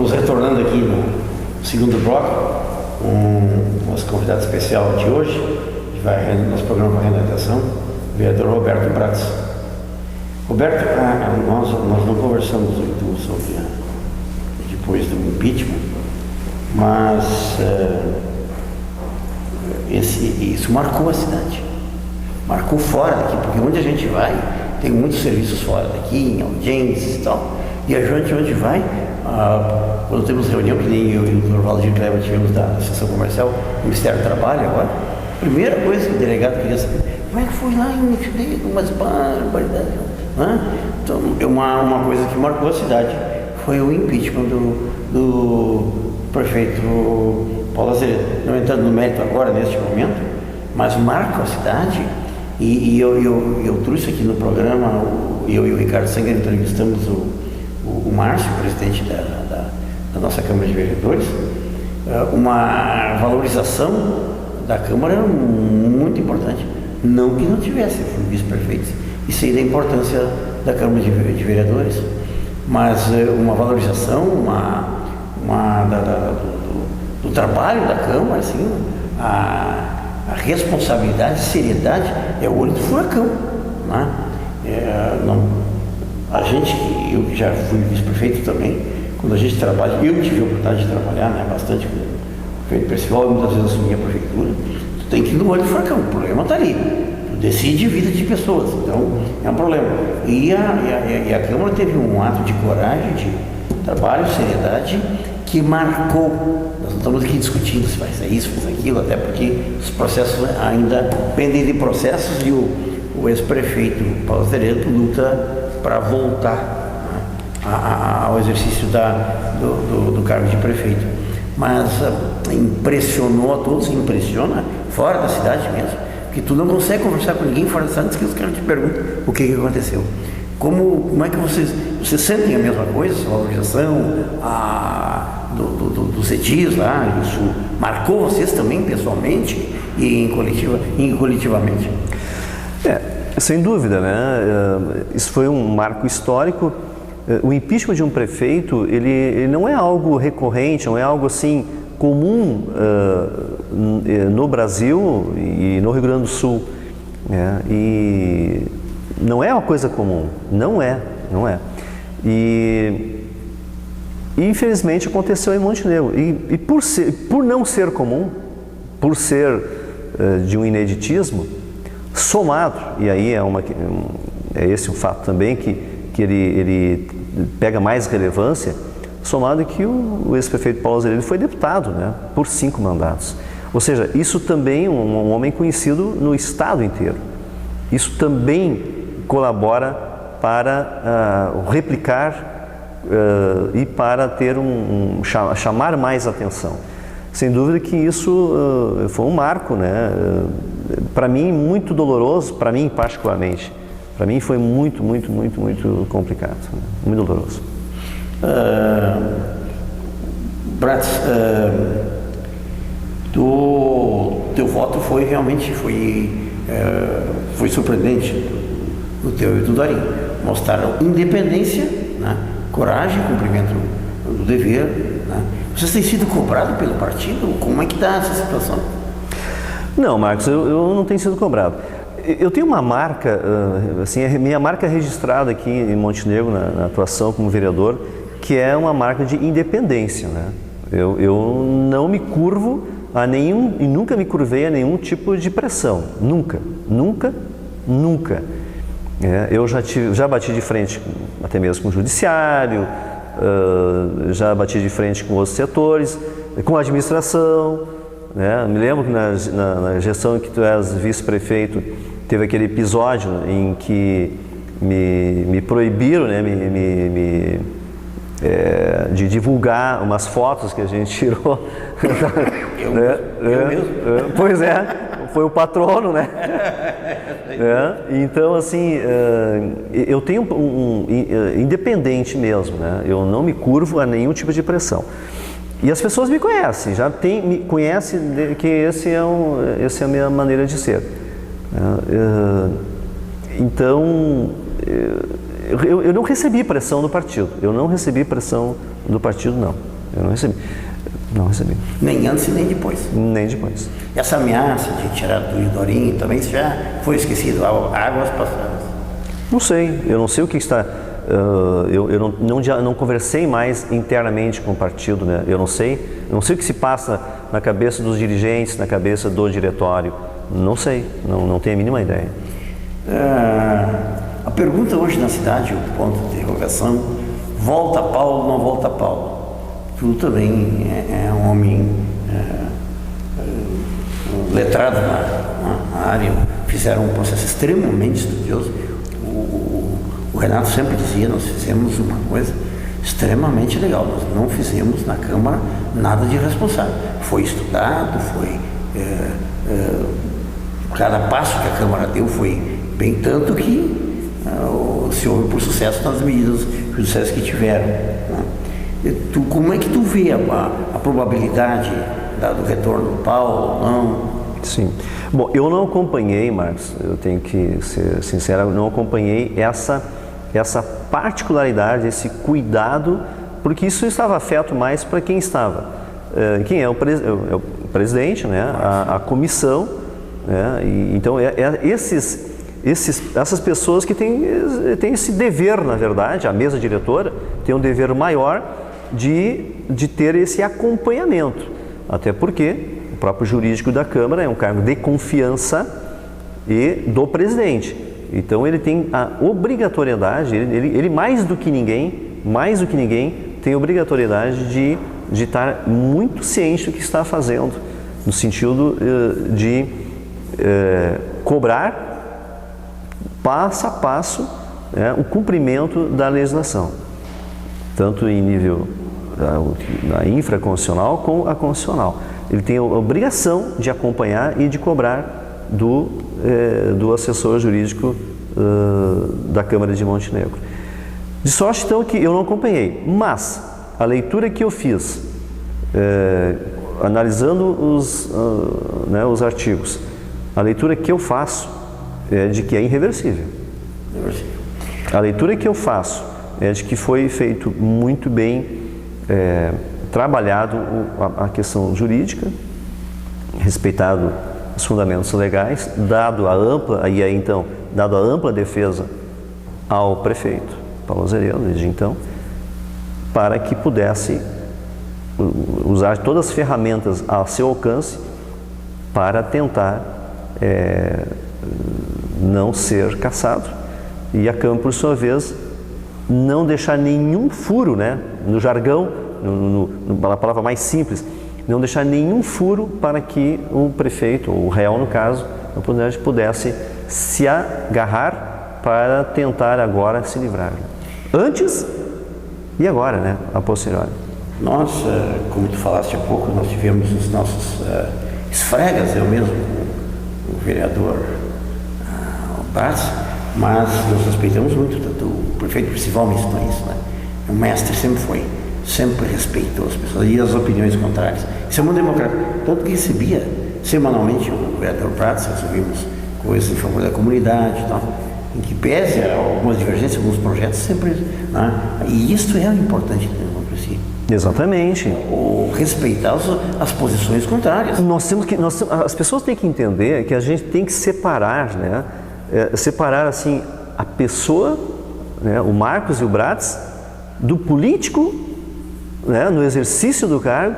Estamos retornando aqui no segundo bloco com o nosso convidado especial de hoje, que vai no nosso programa para reabilitação, o vereador Roberto Prats. Roberto, nós não conversamos muito sobre depois do impeachment, mas isso marcou a cidade, marcou fora daqui, porque onde a gente vai, tem muitos serviços fora daqui, em audiências e tal, e a gente onde vai, quando temos reunião, que nem eu e o Dr. Valdir Cleber tivemos da Associação Comercial, do Ministério do Trabalho agora, a primeira coisa que o delegado queria saber, como é que foi lá em Montenegro, umas barbaridades, né? Então, uma coisa que marcou a cidade foi o impeachment do prefeito Paulo Azevedo. Não entrando no mérito agora, neste momento, mas marca a cidade, e eu trouxe aqui no programa, eu e o Ricardo Sanger entrevistamos o Márcio, presidente da nossa Câmara de Vereadores. Uma valorização da Câmara era muito importante. Não que não tivesse, eu fui vice-prefeito e sei da importância da Câmara de Vereadores, mas uma valorização do trabalho da Câmara, assim, a responsabilidade, seriedade, é o olho do furacão, né? Eu que já fui vice-prefeito também, quando a gente trabalha, eu tive a oportunidade de trabalhar, né, bastante com o prefeito Percival, e muitas vezes assumi a prefeitura, tu tem que ir no olho do furacão, o problema está ali, tu decide vida de pessoas, então é um problema. E a Câmara teve um ato de coragem, de trabalho, seriedade, que marcou. Nós não estamos aqui discutindo se vai ser isso, vai ser aquilo, até porque os processos ainda pendem de processos, e o ex-prefeito Paulo Azevedo luta para voltar, né, ao exercício do cargo de prefeito. Mas impressionou a todos, impressiona fora da cidade mesmo, que tu não consegue conversar com ninguém fora da cidade, que os caras te perguntam o que aconteceu. Como é que vocês sentem a mesma coisa, essa valorização dos edis lá? Isso marcou vocês também pessoalmente e coletivamente? Sem dúvida, né? Isso foi um marco histórico. O impeachment de um prefeito, ele não é algo recorrente, não é algo assim comum no Brasil e no Rio Grande do Sul, né? E não é uma coisa comum, não é. E infelizmente aconteceu em Montenegro. E por não ser comum, por ser de um ineditismo, somado, e aí é esse um fato também que ele pega mais relevância, somado que o ex-prefeito Paulo Azevedo foi deputado, né, por 5 mandatos. Ou seja, isso também um homem conhecido no estado inteiro. Isso também colabora para replicar e para ter chamar mais atenção. Sem dúvida que isso foi um marco, né? Para mim muito doloroso, para mim particularmente. Para mim foi muito complicado, né? Muito doloroso. Prats, teu voto foi realmente foi surpreendente do teu e do Darim. Mostraram independência, né? Coragem, cumprimento do dever, né? Vocês têm sido cobrados pelo partido? Como é que está essa situação? Não, Marcos, eu não tenho sido cobrado. Eu tenho uma marca, assim, a minha marca registrada aqui em Montenegro, na atuação como vereador, que é uma marca de independência, né? Eu não me curvo a nenhum, e nunca me curvei a nenhum tipo de pressão. Nunca. Eu já bati de frente até mesmo com o judiciário, já bati de frente com outros setores, com a administração, né? Me lembro que na gestão em que tu és vice-prefeito, teve aquele episódio em que me proibiram, né, de divulgar umas fotos que a gente tirou. Eu mesmo? Pois é, foi o patrono, né? Então, assim, eu tenho independente mesmo, né? Eu não me curvo a nenhum tipo de pressão. E as pessoas me conhecem, me conhecem que essa é a minha maneira de ser. Então, eu não recebi pressão do partido. Eu não recebi pressão do partido, não. Eu não recebi. Não recebi. Nem antes e nem depois. Nem depois. Essa ameaça de tirar do Idorinho também já foi esquecido, águas passadas. Não sei, eu não sei o que está... eu não conversei mais internamente com o partido, né? Eu não sei o que se passa na cabeça dos dirigentes, na cabeça do diretório. Não sei, não tenho a mínima ideia. A pergunta hoje na cidade, o ponto de interrogação, volta Paulo, não volta Paulo? Tu também é um homem letrado na área, fizeram um processo extremamente estudioso. O Renato sempre dizia, nós fizemos uma coisa extremamente legal, nós não fizemos na Câmara nada de irresponsável. Foi estudado, foi... cada passo que a Câmara deu foi bem tanto que se houve por sucesso nas medidas judiciais que tiveram. Né? Como é que tu vê a probabilidade do retorno do Paulo ou não? Sim. Bom, eu não acompanhei, Marcos, eu tenho que ser sincero, eu não acompanhei essa particularidade, esse cuidado, porque isso estava afeto mais para quem estava. Quem é o presidente, né? A comissão, né? Então, essas pessoas que têm esse dever, na verdade, a mesa diretora tem um dever maior de ter esse acompanhamento, até porque o próprio jurídico da Câmara é um cargo de confiança do presidente. Então ele tem a obrigatoriedade, ele mais do que ninguém, tem a obrigatoriedade de estar muito ciente do que está fazendo, no sentido de cobrar passo a passo o cumprimento da legislação, tanto em nível da infraconstitucional como a constitucional. Ele tem a obrigação de acompanhar e de cobrar do assessor jurídico da Câmara de Montenegro. De sorte, então, que eu não acompanhei, mas a leitura que eu fiz, analisando os artigos, a leitura que eu faço é de que é irreversível. A leitura que eu faço é de que foi feito muito bem trabalhado a questão jurídica, respeitado os fundamentos legais, dado a ampla defesa ao prefeito Paulo Azeredo, desde então, para que pudesse usar todas as ferramentas a seu alcance para tentar não ser cassado, e a Câmara, por sua vez, não deixar nenhum furo, né, no jargão, na palavra mais simples, não deixar nenhum furo para que o prefeito, ou o réu no caso, pudesse se agarrar para tentar agora se livrar. Antes e agora, né, a posteriori. Nós, como tu falaste há pouco, nós tivemos os nossos esfregas, eu mesmo, o vereador Braz, mas nós respeitamos muito, o prefeito principal me ensinou isso, né? O mestre sempre respeitou as pessoas e as opiniões contrárias. Isso é uma democracia. Tanto que recebia semanalmente o vereador Prats, resolvimos coisas em favor da comunidade e tal, em que pese algumas divergências, alguns projetos sempre, né? E isso é importante na democracia. Exatamente. Ou respeitar as posições contrárias. As pessoas têm que entender que a gente tem que separar, né? Separar assim a pessoa, né, o Marcos e o Braz, do político, né, no exercício do cargo,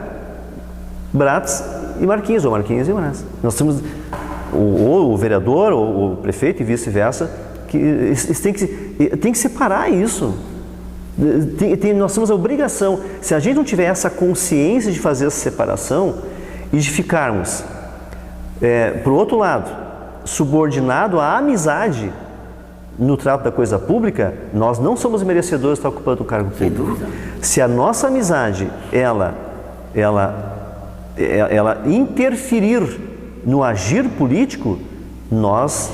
Braz e Marquinhos, ou Marquinhos e Braz. Nós temos ou o vereador, ou o prefeito e vice-versa, que tem que separar isso. Nós temos a obrigação, se a gente não tiver essa consciência de fazer essa separação e de ficarmos, por outro lado, subordinado à amizade no trato da coisa pública, nós não somos merecedores de estar ocupando o cargo público. Se a nossa amizade, ela interferir no agir político, nós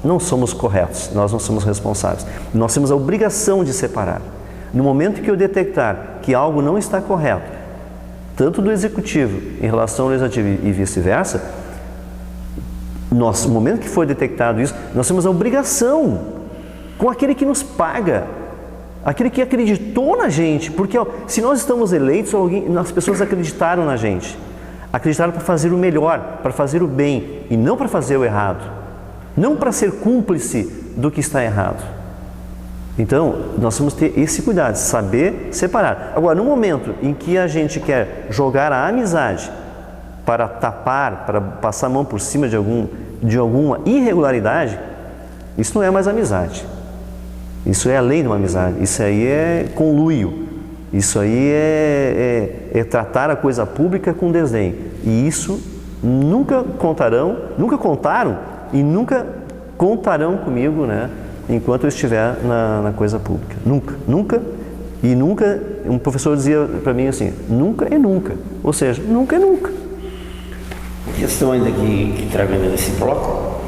não somos corretos, nós não somos responsáveis. Nós temos a obrigação de separar. No momento que eu detectar que algo não está correto, tanto do executivo em relação ao legislativo e vice-versa, no momento que for detectado isso, nós temos a obrigação, com aquele que nos paga, aquele que acreditou na gente, porque ó, se nós estamos eleitos, as pessoas acreditaram na gente, acreditaram para fazer o melhor, para fazer o bem e não para fazer o errado, não para ser cúmplice do que está errado. Então, nós temos que ter esse cuidado, saber separar. Agora, no momento em que a gente quer jogar a amizade para tapar, para passar a mão por cima de alguma irregularidade, isso não é mais amizade. Isso é além de uma amizade. Isso aí é conluio. Isso aí é tratar a coisa pública com desdém. E isso nunca contaram e nunca contarão comigo, né? Enquanto eu estiver na coisa pública. Nunca. E nunca, um professor dizia para mim assim, nunca é nunca. Ou seja, nunca é nunca. A questão ainda que trago ainda nesse bloco,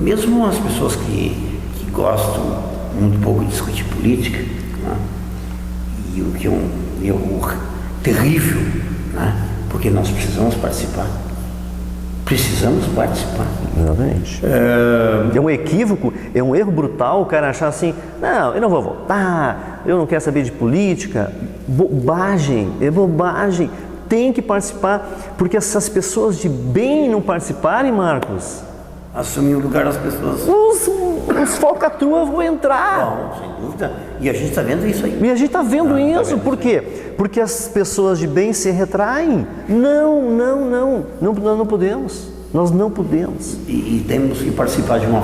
mesmo as pessoas que gostam muito pouco de discutir política, né? E o que é um erro terrível, né? Porque nós precisamos participar. Exatamente. É um equívoco, é um erro brutal o cara achar assim, não, eu não vou votar, eu não quero saber de política. Bobagem, é bobagem. Tem que participar, porque essas pessoas de bem não participarem, Marcos, assumir o lugar das pessoas. Os falcatruas vão entrar. Bom, sem dúvida. E a gente está vendo isso aí. E a gente está vendo isso. Por quê? Porque as pessoas de bem se retraem. Não podemos. Nós não podemos. E temos que participar de uma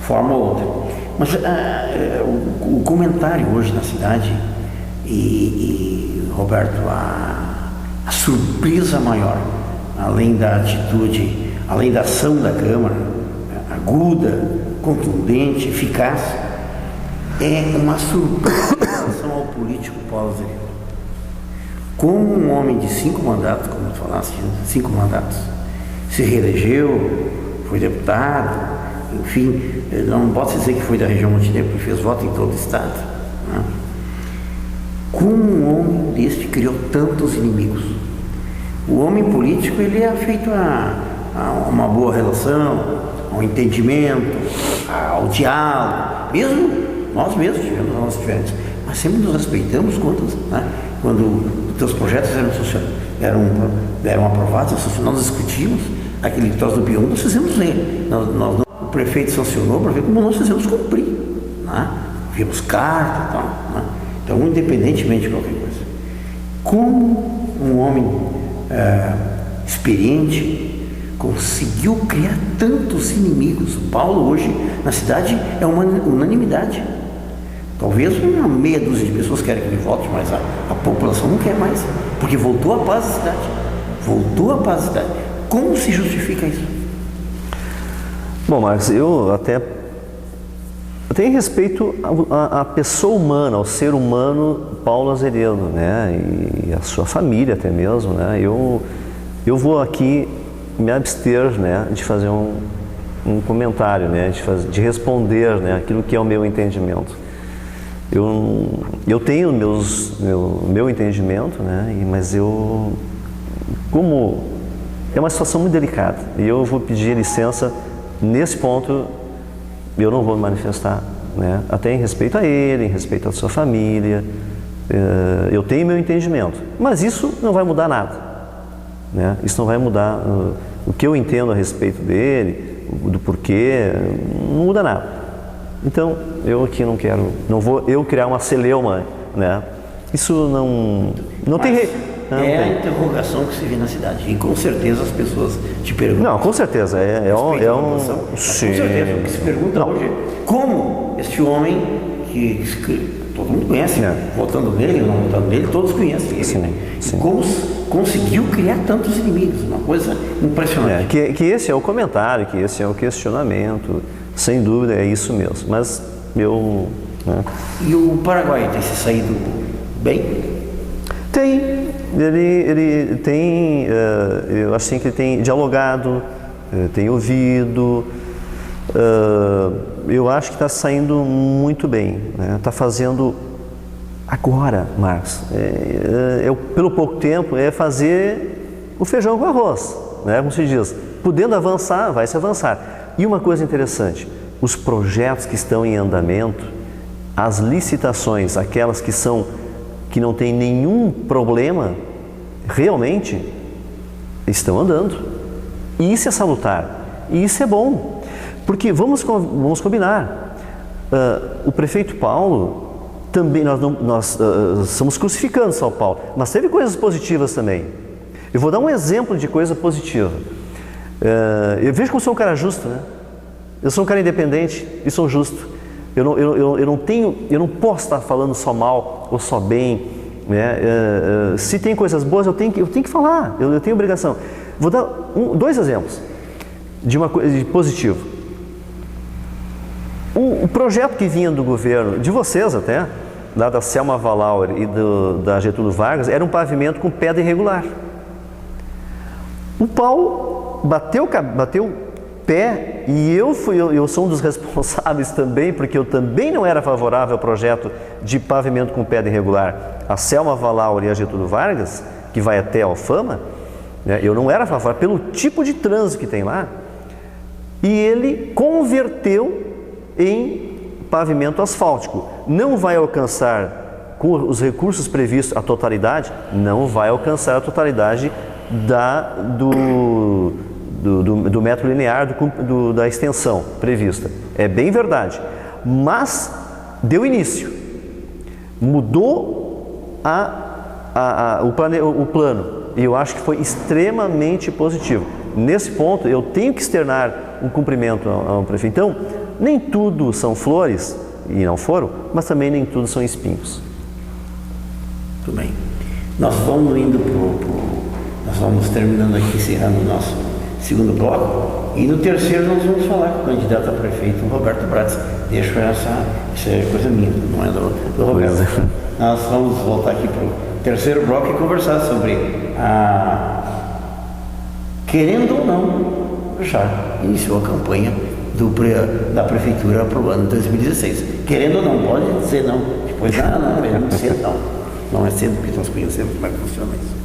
forma ou outra. Mas o comentário hoje na cidade, Roberto, a surpresa maior, além da atitude, além da ação da Câmara, aguda, contundente, eficaz, é uma surpresa em relação ao político Paulo Azevedo. Como um homem de 5 mandatos, como tu falaste, 5 mandatos, se reelegeu, foi deputado, enfim, não posso dizer que foi da região Montenegro, porque fez voto em todo o estado, né? Como um homem deste criou tantos inimigos? O homem político, ele é afeito a uma boa relação, ao entendimento, ao diálogo, mesmo nós mesmos tivemos as nossas diferenças, mas sempre nos respeitamos quando os teus projetos eram aprovados, nós discutimos aquele troço do Bion, nós fizemos ler, o prefeito sancionou para ver como nós fizemos cumprir, né? Vimos carta e tal, né? Então, independentemente de qualquer coisa, como um homem experiente conseguiu criar tantos inimigos. O Paulo hoje na cidade é uma unanimidade. Talvez uma meia dúzia de pessoas querem que ele volte, mas a população não quer mais, porque voltou a paz da cidade. Voltou a paz da cidade. Como se justifica isso? Bom, Marcos, eu tenho respeito à pessoa humana, ao ser humano Paulo Azevedo, né? E a sua família até mesmo, né? Eu vou aqui me abster, né, de fazer um comentário, né, de responder, né, aquilo que é o meu entendimento. Eu tenho meu entendimento, né, mas como é uma situação muito delicada, e eu vou pedir licença nesse ponto, eu não vou me manifestar, né, até em respeito a ele, em respeito à sua família. Eu tenho meu entendimento, mas isso não vai mudar nada, né? Isso não vai mudar o que eu entendo a respeito dele, do porquê, não muda nada. Então, eu aqui não vou eu criar uma celeuma, né? Isso não tem... a interrogação que se vê na cidade, e com certeza as pessoas te perguntam. Não, com certeza, com certeza, o que se pergunta hoje é como este homem que todo mundo conhece, votando nele, não votando nele, todos conhecem ele. Sim. Como conseguiu criar tantos inimigos, uma coisa impressionante. Que esse é o comentário, que esse é o questionamento, sem dúvida é isso mesmo, mas eu... Né? E o Paraguai tem se saído bem? Tem, ele tem, eu acho que ele tem dialogado, tem ouvido, eu acho que está saindo muito bem, né? Está fazendo agora, Marcos, pelo pouco tempo, é fazer o feijão com arroz, né? Como se diz, podendo avançar, vai se avançar. E uma coisa interessante, os projetos que estão em andamento, as licitações, aquelas que não tem nenhum problema, realmente estão andando. E isso é salutar, e isso é bom, porque vamos combinar, o prefeito Paulo, também nós estamos crucificando São Paulo, mas teve coisas positivas também. Eu vou dar um exemplo de coisa positiva. Eu vejo que eu sou um cara justo, né? Eu sou um cara independente e sou justo. Eu não posso estar falando só mal ou só bem, né? Se tem coisas boas, eu tenho que falar, eu tenho obrigação. Vou dar dois exemplos de uma coisa de positivo. O projeto que vinha do governo, de vocês até, lá da Selma Valaur e da Getúlio Vargas, era um pavimento com pedra irregular. O Paulo bateu pé e eu sou um dos responsáveis também, porque eu também não era favorável ao projeto de pavimento com pedra irregular. A Selma Valaur e a Getúlio Vargas, que vai até a Alfama, né, eu não era favorável pelo tipo de trânsito que tem lá, e ele converteu em pavimento asfáltico. Não vai alcançar, com os recursos previstos, a totalidade, não vai alcançar a totalidade do metro linear da extensão prevista. É bem verdade. Mas deu início. Mudou o plano. E eu acho que foi extremamente positivo. Nesse ponto, eu tenho que externar um cumprimento ao prefeito. Então, nem tudo são flores, e não foram, mas também nem tudo são espinhos. Muito bem. Nós vamos indo nós vamos terminando aqui, encerrando o nosso segundo bloco, e no terceiro nós vamos falar com o candidato a prefeito, Roberto Bratz. Deixo isso é coisa minha, não é do Roberto. Nós vamos voltar aqui para o terceiro bloco e conversar sobre querendo ou não, já iniciou a campanha da prefeitura para o ano 2016. Querendo ou não, pode dizer não. Depois, não é muito cedo, não. Não é cedo, porque nós conhecemos como é que funciona isso.